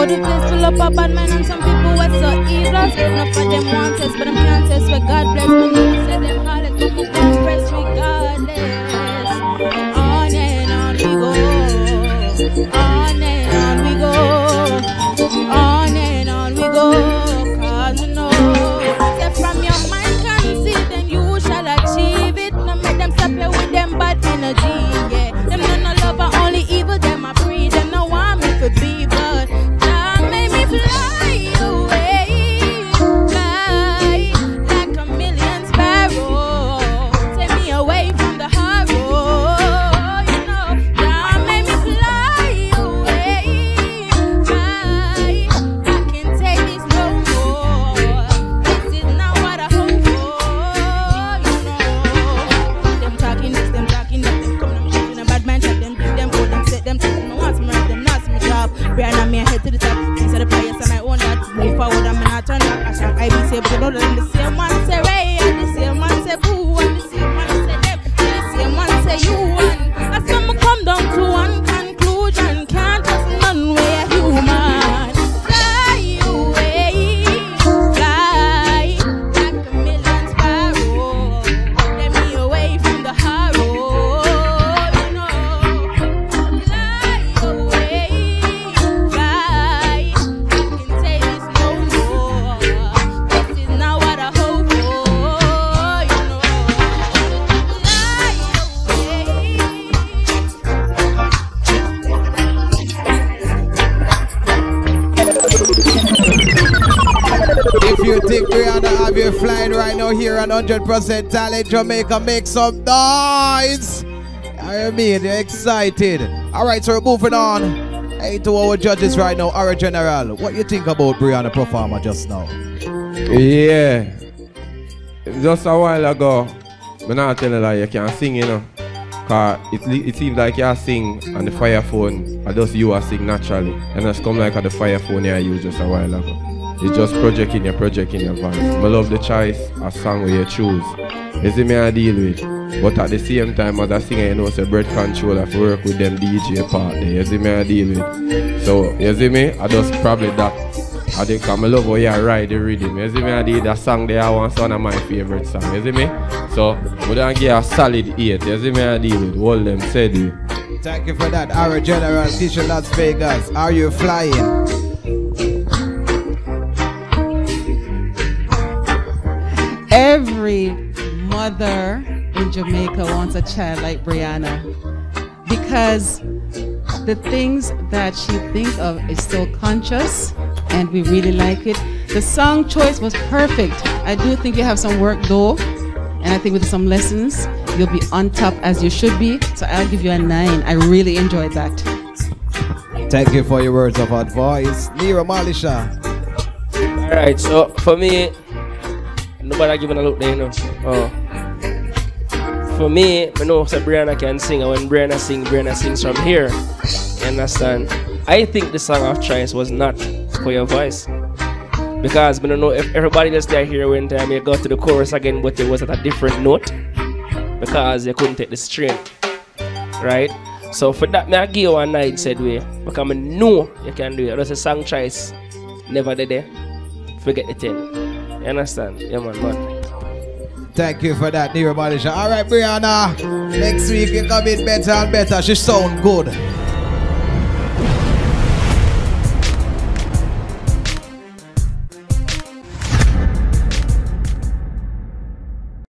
Oh, the place full up of bad men and some people were so evil. Enough of them want us, but them can't test where God bless me. No, say them call it, but we won't press regardless. On and on we go. On and on we go. On and on we go. Cause you know, say from your mind conceit, then you shall achieve it. No make them stop you with them bad energy, yeah. Them no lover, only evil, them a breed. Them no want me to be, but God made me fly away. Fly like a million sparrows. Take me away from the horror. You know, God made me fly away. Fly, I can't take this no more. This is not what I hope for. You know, them talking this, them talking that, them coming on me shooting a bad man, shot them, beat them, hold them, set them, take them, want some right, them not some job. Breanna me head to the top. Inside the players and I own that. Move forward, I'm not turn back. I shall I be say, but you know them the same man say Ray, and the same man say Boo, and the same man say them, and the same man say you. And I some come down to one conclusion, can't trust none way human. Fly away, fly like a million sparrows. Let me away from the horror, you know. Fly away, fly. I can take this no more. This is not what I hope for, you know. If you think Breanna have you flying right now here on 100% Talent Jamaica, make some noise. I mean, you're excited. All right, so we're moving on. Hey, to our judges right now, our general. What you think about Breanna performer just now? Yeah. Just a while ago, I'm not telling you that you can sing, you know. Cause it seems like you sing on the fire phone, or just you are sing naturally. And just come like at the fire phone you used just a while ago. It's just projecting your voice. I love the choice of song where you choose. You see me I deal with. But at the same time as a singer, you know, it's a breath control of work with them DJ part there. You see me I deal with. So, you see me? I just probably that. I think I love how you ride the rhythm. You see me? I did that song there, one of my favorite songs. You see me? So, we don't give a solid 8. You see me? I deal with. Hold them steady. Thank you for that, our general. Teacher Las Vegas. Are you flying? Every mother in Jamaica wants a child like Breanna because the things that she thinks of is so conscious and we really like it. The song choice was perfect. I do think you have some work though, and I think with some lessons you'll be on top as you should be, so I'll give you a 9. I really enjoyed that. Thank you for your words of advice. Nero Malisha. Alright, so for me, nobody giving a look there, you know. For me, I know that Breanna can sing, and when Breanna sings from here. You understand? I think the song of choice was not for your voice. Because I don't know if everybody that's there here one time you got to the chorus again, but it was at a different note. Because you couldn't take the string. Right? So for that, I give you a 9 said way. Because I know you can do it. That's a song choice. Never did it. Forget the 10. You understand? Yeah, man. Thank you for that, Nero Malisha. All right, Breanna. Next week you come in better and better. She sound good.